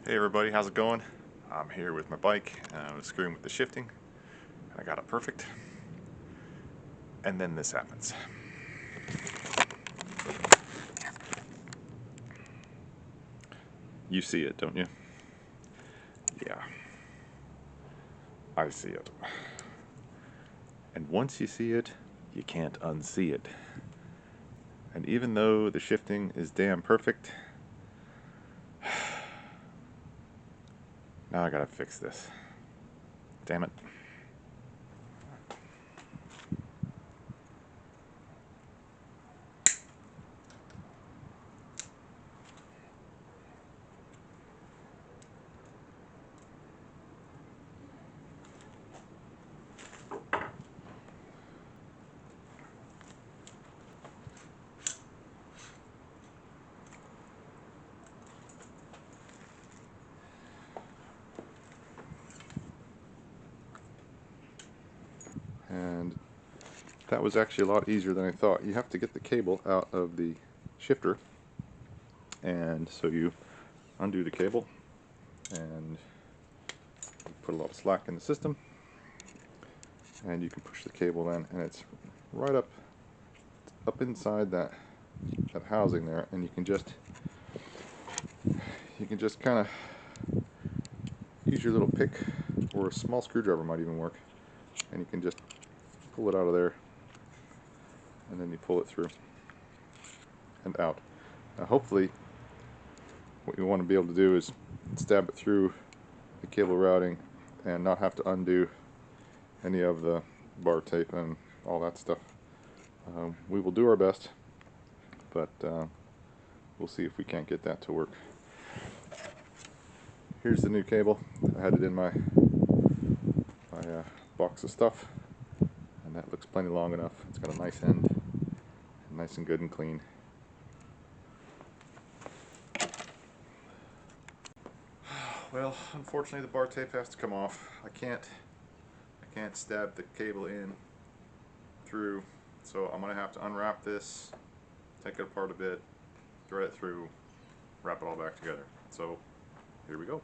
Hey everybody, how's it going? I'm here with my bike and I was screwing with the shifting and I got it perfect. And then this happens. You see it, don't you? Yeah. I see it. And once you see it, you can't unsee it. And even though the shifting is damn perfect, now I gotta fix this. Damn it. And that was actually a lot easier than I thought. You have to get the cable out of the shifter, and so you undo the cable and put a lot of slack in the system, and you can push the cable in, and it's right up inside that housing there, and you can just kind of use your little pick, or a small screwdriver might even work, and you can just pull it out of there, and then you pull it through and out. Now hopefully what you want to be able to do is stab it through the cable routing and not have to undo any of the bar tape and all that stuff. We will do our best, but we'll see if we can't get that to work. Here's the new cable. I had it in my box of stuff, and that looks plenty long enough. It's got a nice end, nice and good and clean. Well, unfortunately the bar tape has to come off. I can't stab the cable in through, so I'm gonna have to unwrap this, take it apart a bit, thread it through, wrap it all back together. So here we go.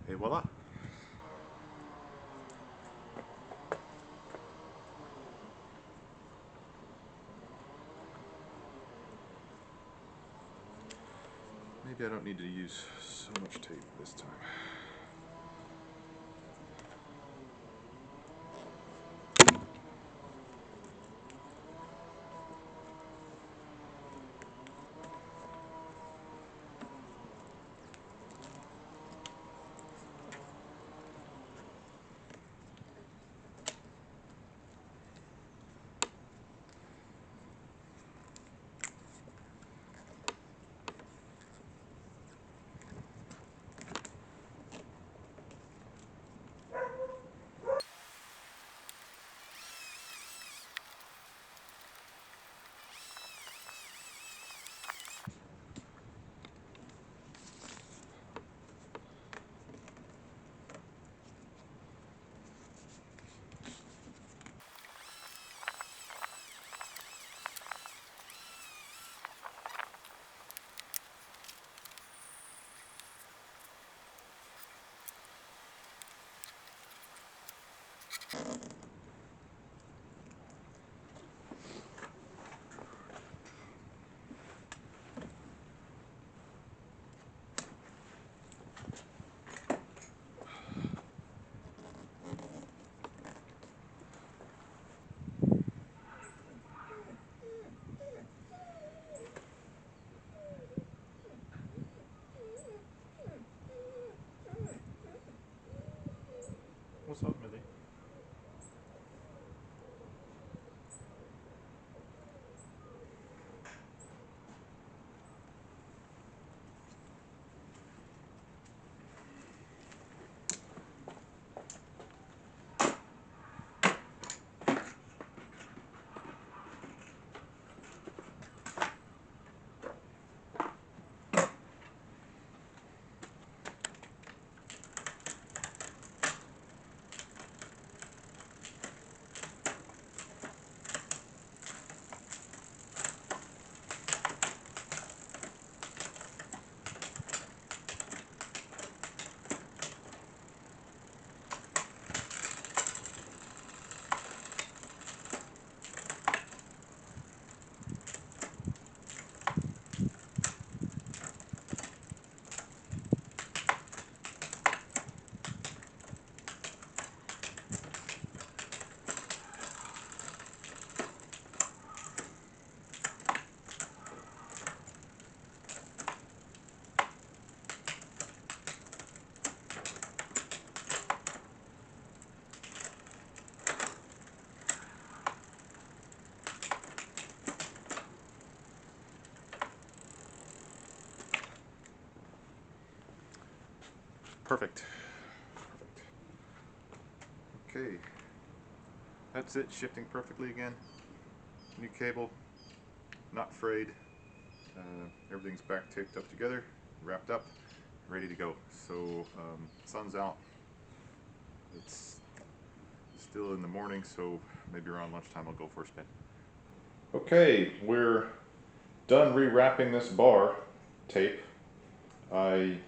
Et voila! Maybe I don't need to use so much tape this time. Perfect. Okay, that's it, shifting perfectly again. New cable, not frayed. Everything's back taped up together, wrapped up, ready to go. So sun's out. It's still in the morning, so maybe around lunchtime I'll go for a spin. Okay, we're done rewrapping this bar tape. I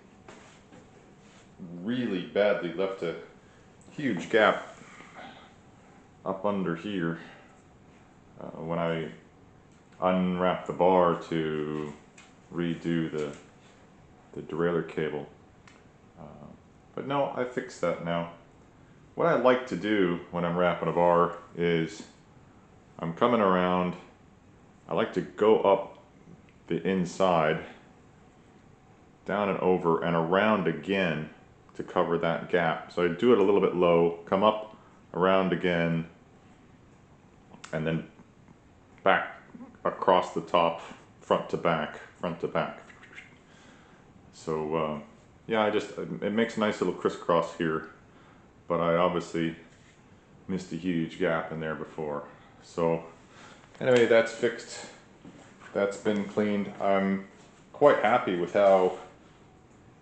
really badly left a huge gap up under here when I unwrapped the bar to redo the derailleur cable. But no, I fixed that now. What I like to do when I'm wrapping a bar is I'm coming around, I like to go up the inside, down and over and around again to cover that gap. So I do it a little bit low, come up, around again, and then back across the top, front to back, front to back. So yeah, it makes a nice little crisscross here, but I obviously missed a huge gap in there before. So anyway, that's fixed, that's been cleaned. I'm quite happy with how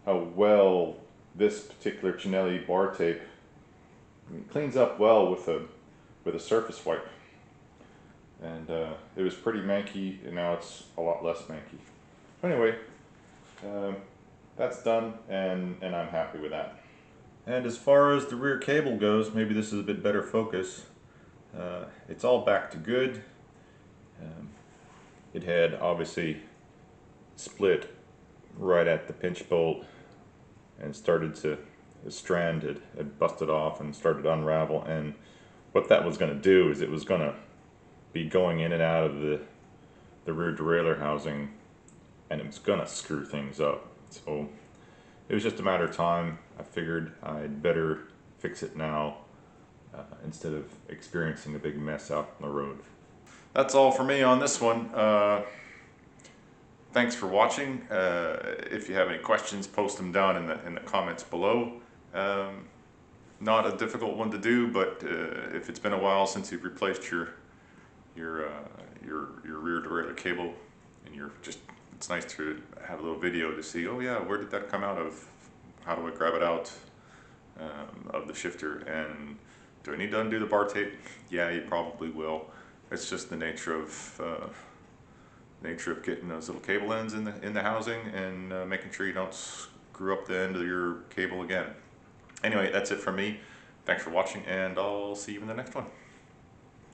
well this particular Chinelli bar tape cleans up well with a surface wipe. And it was pretty manky, and now it's a lot less manky. Anyway, that's done, and I'm happy with that. And as far as the rear cable goes, maybe this is a bit better focus. It's all back to good. It had obviously split right at the pinch bolt and the strand had busted off and started to unravel, and what that was going to do is it was going to be going in and out of the rear derailleur housing, and it was going to screw things up. So it was just a matter of time. I figured I'd better fix it now instead of experiencing a big mess out on the road. That's all for me on this one. Thanks for watching. If you have any questions, post them down in the comments below. Not a difficult one to do, but if it's been a while since you've replaced your rear derailleur cable, and it's nice to have a little video to see, oh yeah, where did that come out of? How do I grab it out of the shifter? And do I need to undo the bar tape? Yeah, you probably will. It's just the nature of getting those little cable ends in the housing and making sure you don't screw up the end of your cable again. Anyway, that's it from me. Thanks for watching, and I'll see you in the next one.